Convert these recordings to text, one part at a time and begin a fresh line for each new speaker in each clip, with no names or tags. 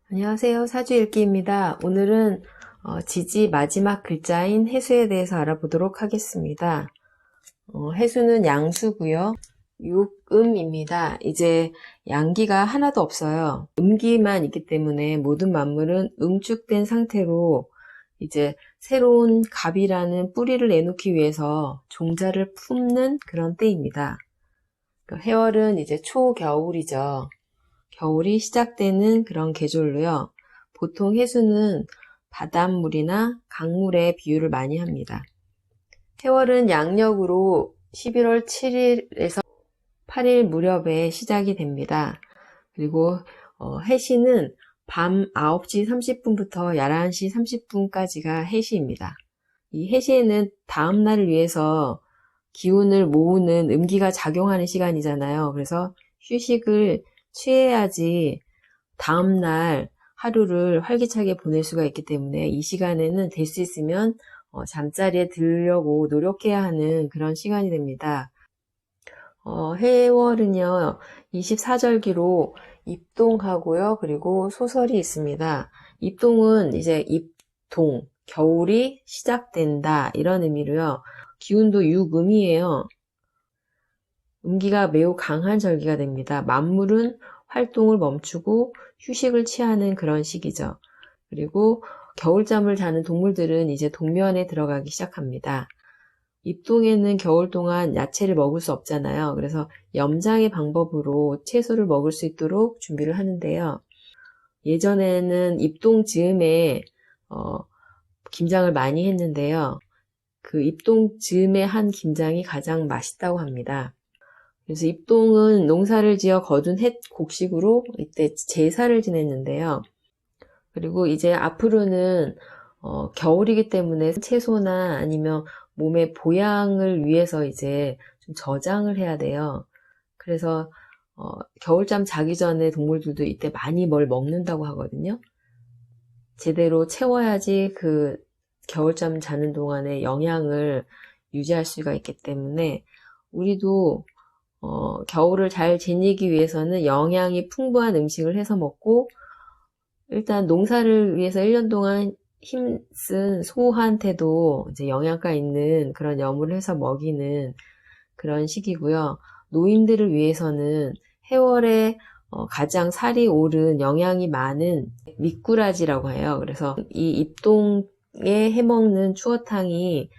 안녕하세요. 사주일기입니다. 오늘은 지지 마지막 글자인 해수에 대해서 알아보도록 하겠습니다. 해수는 양수고요. 육음입니다. 이제 양기가 하나도 없어요. 음기만 있기 때문에 모든 만물은 응축된 상태로 이제 새로운 갑이라는 뿌리를 내놓기 위해서 종자를 품는 그런 때입니다. 해월은 이제 초겨울이죠. 겨울이 시작되는 그런 계절로요. 보통 해수는 바닷물이나 강물에 비유를 많이 합니다. 해월은 양력으로 11월 7일에서 8일 무렵에 시작이 됩니다. 그리고 해시는 밤 9시 30분부터 11시 30분까지가 해시입니다. 이 해시에는 다음 날을 위해서 기운을 모으는 음기가 작용하는 시간이잖아요. 그래서 휴식을 취해야지 다음날 하루를 활기차게 보낼 수가 있기 때문에 이 시간에는 될 수 있으면 잠자리에 들려고 노력해야 하는 그런 시간이 됩니다. 해월은요 24절기로 입동하고요. 그리고 소설이 있습니다. 입동은 이제 입동, 겨울이 시작된다 이런 의미로요. 기운도 육음이에요. 음기가 매우 강한 절기가 됩니다. 만물은 활동을 멈추고 휴식을 취하는 그런 시기죠. 그리고 겨울잠을 자는 동물들은 이제 동면에 들어가기 시작합니다. 입동에는 겨울 동안 야채를 먹을 수 없잖아요. 그래서 염장의 방법으로 채소를 먹을 수 있도록 준비를 하는데요. 예전에는 입동 즈음에 김장을 많이 했는데요. 그 입동 즈음에 한 김장이 가장 맛있다고 합니다. 그래서 입동은 농사를 지어 거둔 햇 곡식으로 이때 제사를 지냈는데요. 그리고 이제 앞으로는 겨울이기 때문에 채소나 아니면 몸의 보양을 위해서 이제 좀 저장을 해야 돼요. 그래서 겨울잠 자기 전에 동물들도 이때 많이 뭘 먹는다고 하거든요. 제대로 채워야지 그 겨울잠 자는 동안에 영양을 유지할 수가 있기 때문에 우리도 겨울을 잘 지내기 위해서는 영양이 풍부한 음식을 해서 먹고 일단 농사를 위해서 1년 동안 힘쓴 소한테도 이제 영양가 있는 그런 여물을 해서 먹이는 그런 시기고요. 노인들을 위해서는 해월에 가장 살이 오른 영양이 많은 미꾸라지라고 해요. 그래서 이 입동에 해먹는 추어탕이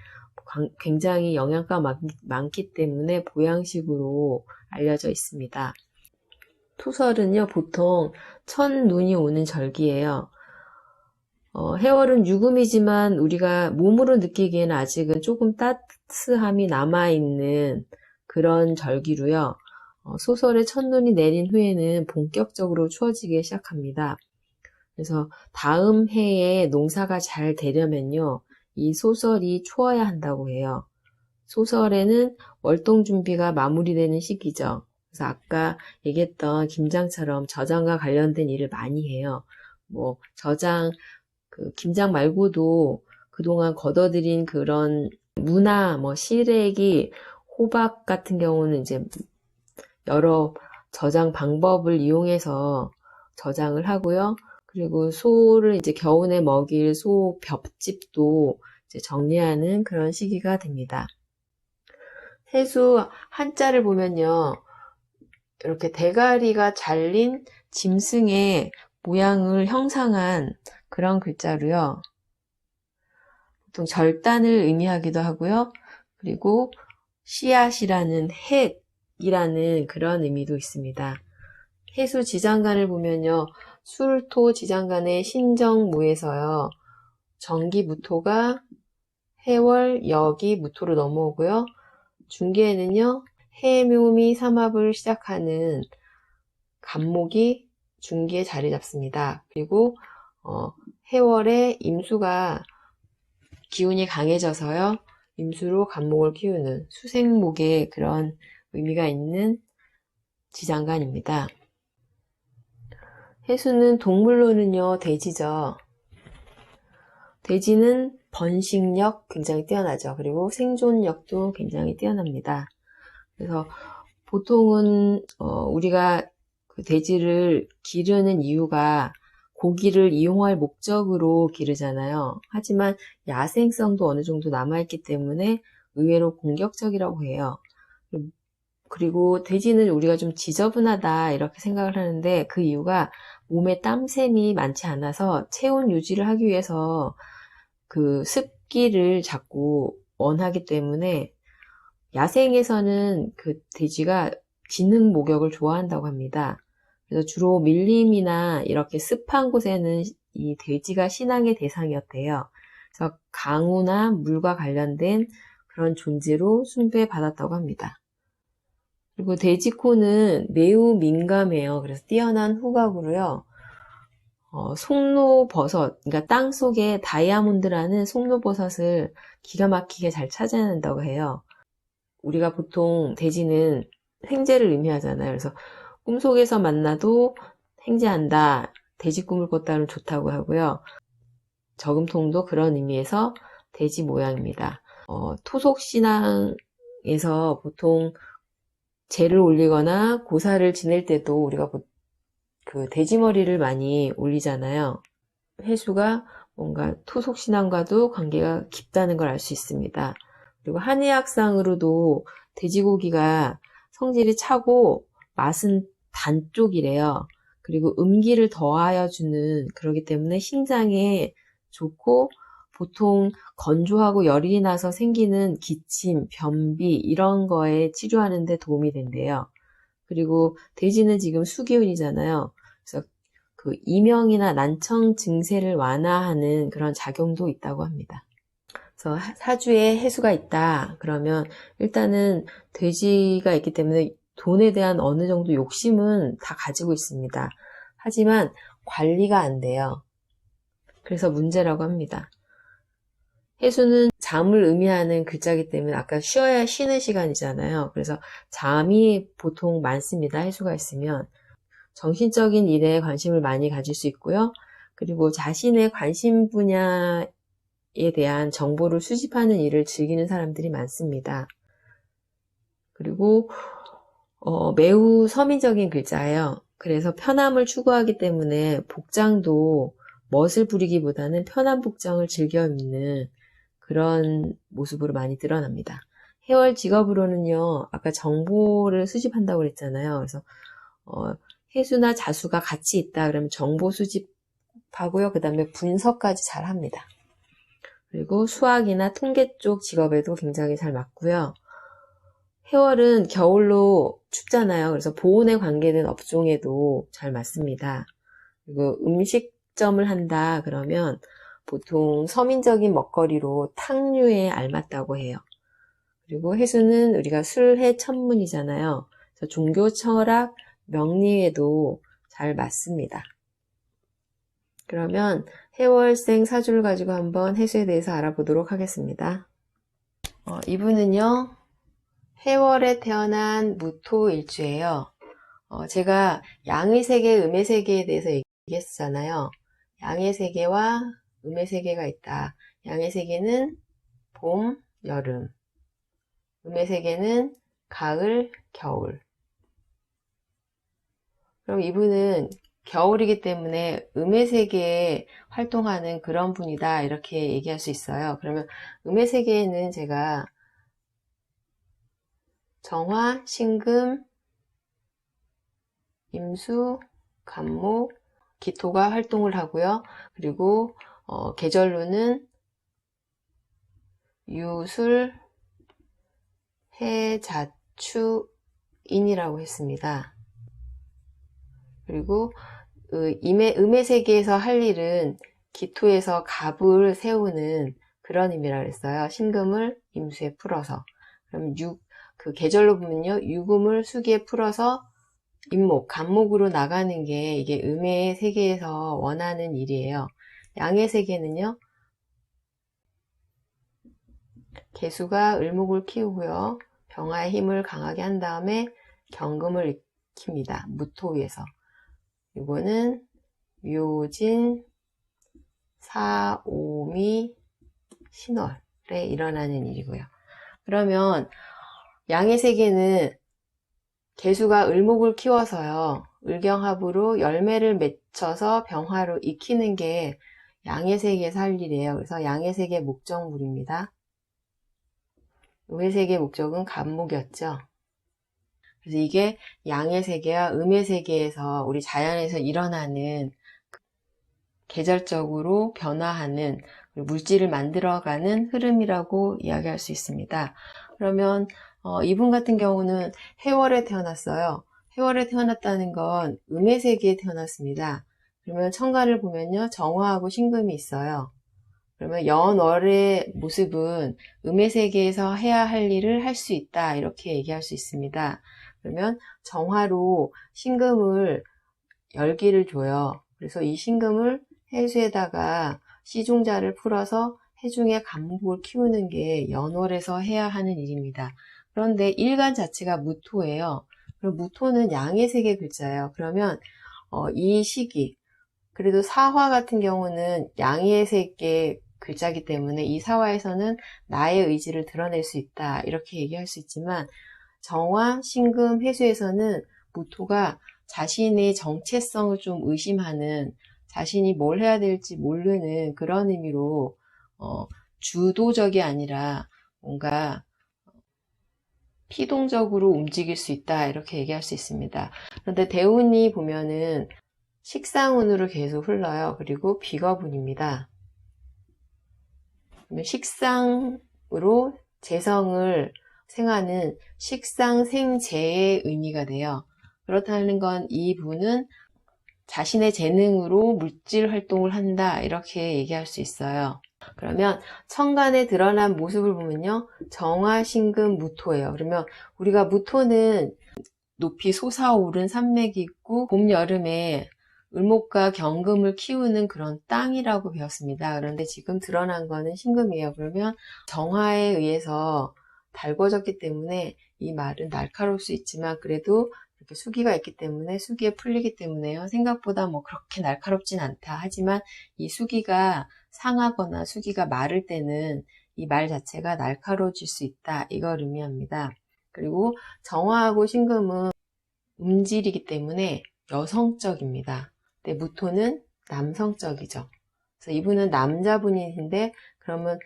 굉장히 영양가 많기 때문에 보양식으로 알려져 있습니다. 토설은요, 보통 첫눈이 오는 절기예요. 해월은 유금이지만 우리가 몸으로 느끼기에는 아직은 조금 따스함이 남아있는 그런 절기로요. 소설의 첫눈이 내린 후에는 본격적으로 추워지기 시작합니다. 그래서 다음 해에 농사가 잘 되려면요. 이 소설이 추워야 한다고 해요. 소설에는 월동 준비가 마무리되는 시기죠. 그래서 아까 얘기했던 김장처럼 저장과 관련된 일을 많이 해요. 뭐 저장, 김장 말고도 그동안 걷어들인 그런 무나, 시래기, 호박 같은 경우는 이제 여러 저장 방법을 이용해서 저장을 하고요. 그리고 소를 이제 겨우내 먹일 소 볏집도 이제 정리하는 그런 시기가 됩니다. 해수 한자를 보면요. 이렇게 대가리가 잘린 짐승의 모양을 형상한 그런 글자로요. 보통 절단을 의미하기도 하고요. 그리고 씨앗이라는 핵이라는 그런 의미도 있습니다. 해수 지장간을 보면요. 술토 지장간의 신정모에서요. 정기무토가 해월, 여기, 무토로 넘어오고요. 중계에는요. 해묘미 삼합을 시작하는 간목이 중기에 자리 잡습니다. 그리고 해월에 임수가 기운이 강해져서요. 임수로 간목을 키우는 수생목의 그런 의미가 있는 지장간입니다. 해수는 동물로는요. 돼지죠. 돼지는 번식력 굉장히 뛰어나죠. 그리고 생존력도 굉장히 뛰어납니다. 그래서 보통은 우리가 그 돼지를 기르는 이유가 고기를 이용할 목적으로 기르잖아요. 하지만 야생성도 어느 정도 남아있기 때문에 의외로 공격적이라고 해요. 그리고 돼지는 우리가 좀 지저분하다 이렇게 생각을 하는데 그 이유가 몸에 땀샘이 많지 않아서 체온 유지를 하기 위해서 그 습기를 자꾸 원하기 때문에 야생에서는 그 돼지가 지능 목욕을 좋아한다고 합니다. 그래서 주로 밀림이나 이렇게 습한 곳에는 이 돼지가 신앙의 대상이었대요. 그래서 강우나 물과 관련된 그런 존재로 숭배받았다고 합니다. 그리고 돼지코는 매우 민감해요. 그래서 뛰어난 후각으로요. 송로버섯, 그러니까 땅 속에 다이아몬드라는 송로버섯을 기가 막히게 잘 찾아낸다고 해요. 우리가 보통 돼지는 횡재를 의미하잖아요. 그래서 꿈속에서 만나도 횡재한다, 돼지 꿈을 꿨다는 좋다고 하고요. 저금통도 그런 의미에서 돼지 모양입니다. 토속신앙에서 보통 제를 올리거나 고사를 지낼 때도 우리가 그 돼지머리를 많이 올리잖아요. 해수가 뭔가 토속신앙과도 관계가 깊다는 걸 알 수 있습니다. 그리고 한의학상으로도 돼지고기가 성질이 차고 맛은 단 쪽이래요. 그리고 음기를 더하여 주는, 그러기 때문에 신장에 좋고 보통 건조하고 열이 나서 생기는 기침, 변비 이런 거에 치료하는 데 도움이 된대요. 그리고 돼지는 지금 수기운이잖아요. 그래서 그 이명이나 난청 증세를 완화하는 그런 작용도 있다고 합니다. 그래서 사주에 해수가 있다 그러면 일단은 돼지가 있기 때문에 돈에 대한 어느 정도 욕심은 다 가지고 있습니다. 하지만 관리가 안 돼요. 그래서 문제라고 합니다. 해수는 잠을 의미하는 글자이기 때문에 아까 쉬어야 쉬는 시간이잖아요. 그래서 잠이 보통 많습니다. 해수가 있으면. 정신적인 일에 관심을 많이 가질 수 있고요. 그리고 자신의 관심 분야에 대한 정보를 수집하는 일을 즐기는 사람들이 많습니다. 그리고 매우 서민적인 글자예요. 그래서 편함을 추구하기 때문에 복장도 멋을 부리기보다는 편한 복장을 즐겨 입는 그런 모습으로 많이 드러납니다. 해월 직업으로는요, 아까 정보를 수집한다고 그랬잖아요. 그래서 해수나 자수가 같이 있다 그러면 정보 수집하고요. 그 다음에 분석까지 잘 합니다. 그리고 수학이나 통계 쪽 직업에도 굉장히 잘 맞고요. 해월은 겨울로 춥잖아요. 그래서 보온에 관계된 업종에도 잘 맞습니다. 그리고 음식점을 한다 그러면 보통 서민적인 먹거리로 탕류에 알맞다고 해요. 그리고 해수는 우리가 술해 천문이잖아요. 그래서 종교, 철학, 명리에도 잘 맞습니다. 그러면 해월생 사주를 가지고 한번 해수에 대해서 알아보도록 하겠습니다. 이분은요, 해월에 태어난 무토일주예요. 제가 양의 세계, 음의 세계에 대해서 얘기했잖아요. 양의 세계와 음의 세계가 있다. 양의 세계는 봄, 여름. 음의 세계는 가을, 겨울. 그럼 이분은 겨울이기 때문에 음의 세계에 활동하는 그런 분이다 이렇게 얘기할 수 있어요. 그러면 음의 세계에는 제가 정화, 신금, 임수, 간목, 기토가 활동을 하고요. 그리고 계절로는 유술, 해, 자추, 인이라고 했습니다. 그리고 음의 세계에서 할 일은 기토에서 갑을 세우는 그런 의미라고 했어요. 신금을 임수에 풀어서. 그럼 그 계절로 보면요. 유금을 수기에 풀어서 임목, 간목으로 나가는 게 이게 음의 세계에서 원하는 일이에요. 양의 세계는요. 개수가 을목을 키우고요. 병화의 힘을 강하게 한 다음에 경금을 익힙니다. 무토위에서. 이거는 묘진, 사오미, 신월에 일어나는 일이고요. 그러면 양의 세계는 개수가 을목을 키워서요. 을경합으로 열매를 맺혀서 병화로 익히는 게 양의 세계에서 할 일이에요. 그래서 양의 세계 목적물입니다. 음의 세계 목적은 갑목이었죠. 그래서 이게 양의 세계와 음의 세계에서 우리 자연에서 일어나는 계절적으로 변화하는 물질을 만들어가는 흐름이라고 이야기할 수 있습니다. 그러면 이분 같은 경우는 해월에 태어났어요. 해월에 태어났다는 건 음의 세계에 태어났습니다. 그러면 천간을 보면요, 정화하고 신금이 있어요. 그러면 연월의 모습은 음의 세계에서 해야 할 일을 할 수 있다, 이렇게 얘기할 수 있습니다. 그러면 정화로 신금을 열기를 줘요. 그래서 이 신금을 해수에다가 시종자를 풀어서 해중의 간목을 키우는 게 연월에서 해야 하는 일입니다. 그런데 일간 자체가 무토예요. 그럼 무토는 양의 세계 글자예요. 그러면 이 시기, 그래도 사화 같은 경우는 양의 세계 글자이기 때문에 이 사화에서는 나의 의지를 드러낼 수 있다, 이렇게 얘기할 수 있지만 정화, 신금, 해수에서는 무토가 자신의 정체성을 좀 의심하는, 자신이 뭘 해야 될지 모르는 그런 의미로 주도적이 아니라 뭔가 피동적으로 움직일 수 있다, 이렇게 얘기할 수 있습니다. 그런데 대운이 보면은 식상운으로 계속 흘러요. 그리고 비거분입니다. 식상으로 재성을 생하는 식상생재의 의미가 돼요. 그렇다는 건 이 분은 자신의 재능으로 물질 활동을 한다, 이렇게 얘기할 수 있어요. 그러면 천간에 드러난 모습을 보면요, 정화, 신금, 무토예요. 그러면 우리가 무토는 높이 솟아오른 산맥이 있고 봄, 여름에 을목과 경금을 키우는 그런 땅이라고 배웠습니다. 그런데 지금 드러난 거는 신금이에요. 그러면 정화에 의해서 달궈졌기 때문에 이 말은 날카로울 수 있지만 그래도 이렇게 수기가 있기 때문에 수기에 풀리기 때문에요. 생각보다 뭐 그렇게 날카롭진 않다. 하지만 이 수기가 상하거나 수기가 마를 때는 이 말 자체가 날카로워질 수 있다, 이걸 의미합니다. 그리고 정화하고 신금은 음질이기 때문에 여성적입니다. 근데 무토는 남성적이죠. 그래서 이분은 남자분이신데 그러면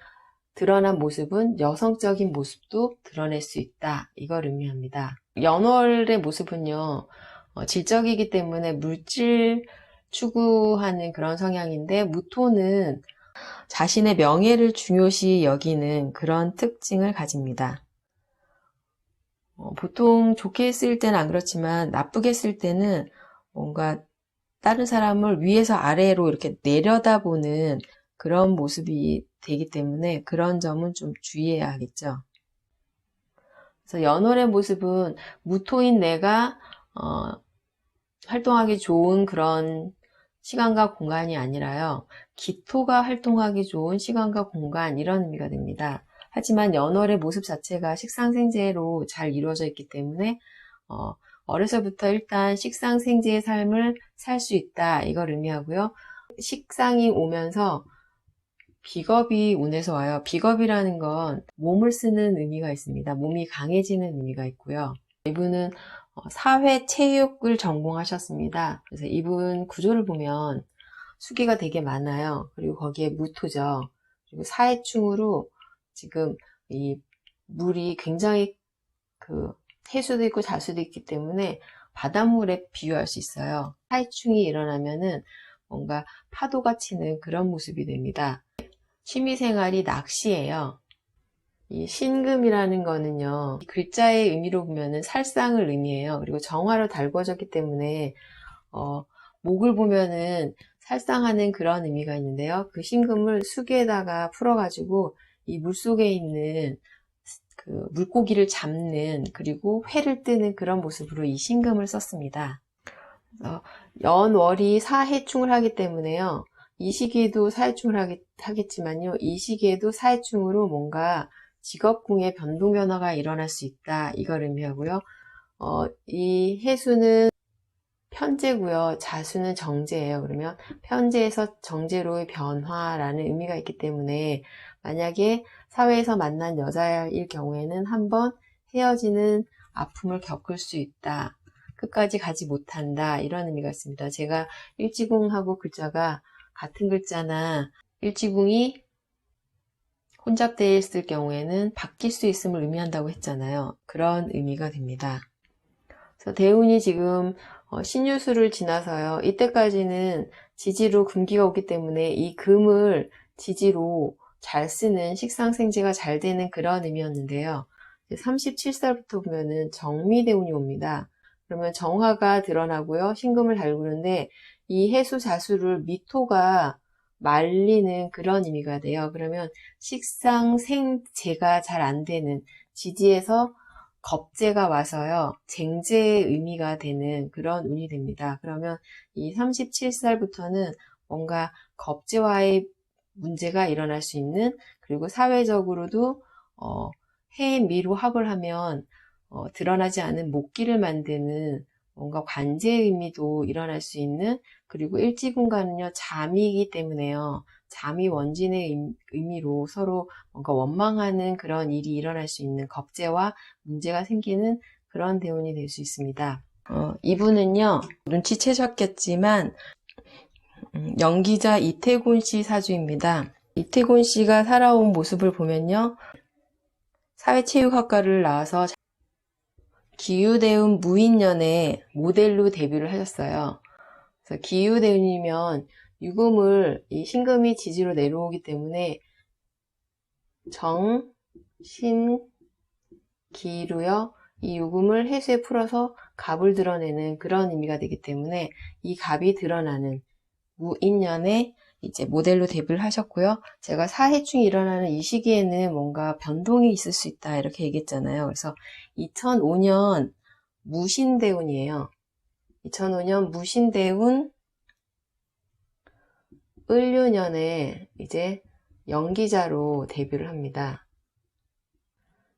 드러난 모습은 여성적인 모습도 드러낼 수 있다, 이걸 의미합니다. 연월의 모습은요, 질적이기 때문에 물질 추구하는 그런 성향인데 무토는 자신의 명예를 중요시 여기는 그런 특징을 가집니다. 보통 좋게 쓸 때는 안 그렇지만 나쁘게 쓸 때는 뭔가 다른 사람을 위에서 아래로 이렇게 내려다보는 그런 모습이 되기 때문에 그런 점은 좀 주의해야 하겠죠. 그래서 연월의 모습은 무토인 내가 활동하기 좋은 그런 시간과 공간이 아니라요, 기토가 활동하기 좋은 시간과 공간, 이런 의미가 됩니다. 하지만 연월의 모습 자체가 식상생재로 잘 이루어져 있기 때문에 어려서부터 일단 식상생재의 삶을 살 수 있다, 이걸 의미하고요. 식상이 오면서 비겁이 운에서 와요. 비겁이라는 건 몸을 쓰는 의미가 있습니다. 몸이 강해지는 의미가 있고요. 이분은 사회 체육을 전공하셨습니다. 그래서 이분 구조를 보면 수기가 되게 많아요. 그리고 거기에 무토죠. 그리고 사해충으로 지금 이 물이 굉장히 해수도 있고 자수도 있기 때문에 바닷물에 비유할 수 있어요. 사해충이 일어나면은 뭔가 파도가 치는 그런 모습이 됩니다. 취미생활이 낚시예요. 이 신금이라는 거는요, 글자의 의미로 보면은 살상을 의미해요. 그리고 정화로 달궈졌기 때문에 목을 보면은 살상하는 그런 의미가 있는데요. 그 신금을 수기에다가 풀어가지고 이 물속에 있는 그 물고기를 잡는, 그리고 회를 뜨는 그런 모습으로 이 신금을 썼습니다. 연월이 사해충을 하기 때문에요, 이 시기에도 사해충을 하겠지만요, 이 시기에도 사해충으로 뭔가 직업궁의 변동 변화가 일어날 수 있다, 이걸 의미하고요. 이 해수는 편재고요, 자수는 정제예요. 그러면 편재에서 정제로의 변화라는 의미가 있기 때문에 만약에 사회에서 만난 여자일 경우에는 한번 헤어지는 아픔을 겪을 수 있다. 끝까지 가지 못한다. 이런 의미가 있습니다. 제가 일지궁하고 글자가 같은 글자나 일지궁이 혼잡되어 있을 경우에는 바뀔 수 있음을 의미한다고 했잖아요. 그런 의미가 됩니다. 그래서 대운이 지금 신유수를 지나서요. 이때까지는 지지로 금기가 오기 때문에 이 금을 지지로 잘 쓰는 식상생재가 잘 되는 그런 의미였는데요. 37살부터 보면은 정미대운이 옵니다. 그러면 정화가 드러나고요. 신금을 달구는데 이 해수 자수를 미토가 말리는 그런 의미가 돼요. 그러면 식상생재가 잘 안 되는 지지에서 겁재가 와서요. 쟁재의 의미가 되는 그런 운이 됩니다. 그러면 이 37살부터는 뭔가 겁재와의 문제가 일어날 수 있는, 그리고 사회적으로도 해미로 합을 하면 드러나지 않은 목기를 만드는 뭔가 관제의 의미도 일어날 수 있는, 그리고 일지군과는요 잠이기 때문에요. 잠이 원진의 의미로 서로 뭔가 원망하는 그런 일이 일어날 수 있는 겁재와 문제가 생기는 그런 대운이 될 수 있습니다. 이분은요 눈치채셨겠지만 연기자 이태곤 씨 사주입니다. 이태곤 씨가 살아온 모습을 보면요, 사회체육학과를 나와서 기유대운 무인년에 모델로 데뷔를 하셨어요. 그래서 기유대운이면 유금을, 이 신금이 지지로 내려오기 때문에 정, 신, 기로요. 이 유금을 해수에 풀어서 갑을 드러내는 그런 의미가 되기 때문에 이 갑이 드러나는 무인년에 이제 모델로 데뷔를 하셨고요. 제가 사해충이 일어나는 이 시기에는 뭔가 변동이 있을 수 있다 이렇게 얘기했잖아요. 그래서 2005년 무신대운이에요. 2005년 무신대운 을류년에 이제 연기자로 데뷔를 합니다.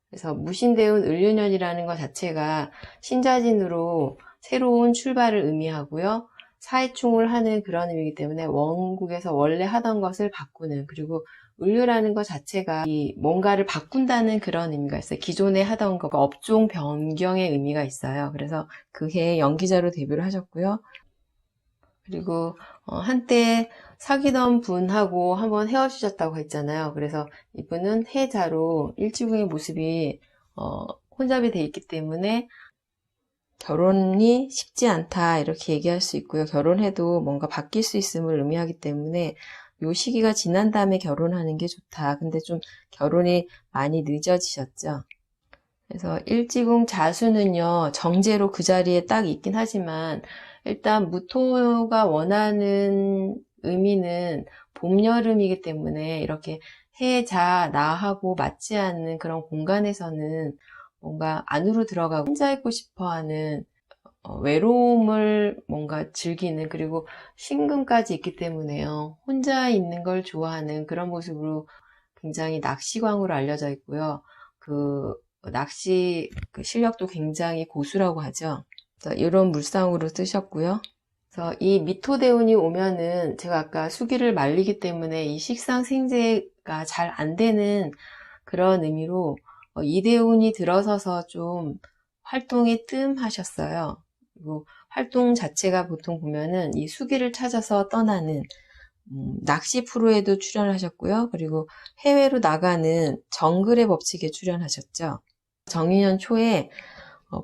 그래서 무신대운 을류년이라는 것 자체가 신자진으로 새로운 출발을 의미하고요. 사해충을 하는 그런 의미이기 때문에 원국에서 원래 하던 것을 바꾸는, 그리고 을류라는 것 자체가 뭔가를 바꾼다는 그런 의미가 있어요. 기존에 하던 것, 업종 변경의 의미가 있어요. 그래서 그 해에 연기자로 데뷔를 하셨고요. 그리고 한때 사귀던 분하고 한번 헤어지셨다고 했잖아요. 그래서 이분은 해자로 일지궁의 모습이 혼잡이 돼 있기 때문에 결혼이 쉽지 않다 이렇게 얘기할 수 있고요. 결혼해도 뭔가 바뀔 수 있음을 의미하기 때문에 요 시기가 지난 다음에 결혼하는 게 좋다. 근데 좀 결혼이 많이 늦어지셨죠. 그래서 일지궁 자수는요, 정제로 그 자리에 딱 있긴 하지만 일단 무토가 원하는 의미는 봄, 여름이기 때문에 이렇게 해, 자, 나하고 맞지 않는 그런 공간에서는 뭔가 안으로 들어가고 혼자 있고 싶어 하는 외로움을 뭔가 즐기는, 그리고 신금까지 있기 때문에요. 혼자 있는 걸 좋아하는 그런 모습으로 굉장히 낚시광으로 알려져 있고요. 그 낚시 실력도 굉장히 고수라고 하죠. 그래서 이런 물상으로 뜨셨고요. 그래서 이 미토대운이 오면은 제가 아까 수기를 말리기 때문에 이 식상생재가 잘 안 되는 그런 의미로 이 대운이 들어서서 좀 활동이 뜸하셨어요. 그리고 활동 자체가 보통 보면은 이 수기를 찾아서 떠나는 낚시 프로에도 출연하셨고요. 그리고 해외로 나가는 정글의 법칙에 출연하셨죠. 정유년 초에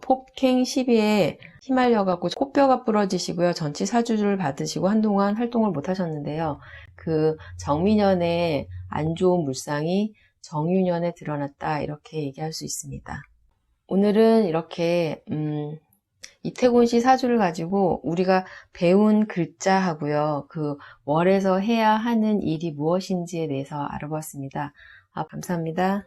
폭행 시비에 휘말려갖고 코뼈가 부러지시고요. 전치 사주를 받으시고 한동안 활동을 못 하셨는데요. 그 정미년의 안 좋은 물상이 정유년에 드러났다 이렇게 얘기할 수 있습니다. 오늘은 이렇게 이태곤 씨 사주를 가지고 우리가 배운 글자하고요. 그 월에서 해야 하는 일이 무엇인지에 대해서 알아보았습니다. 감사합니다.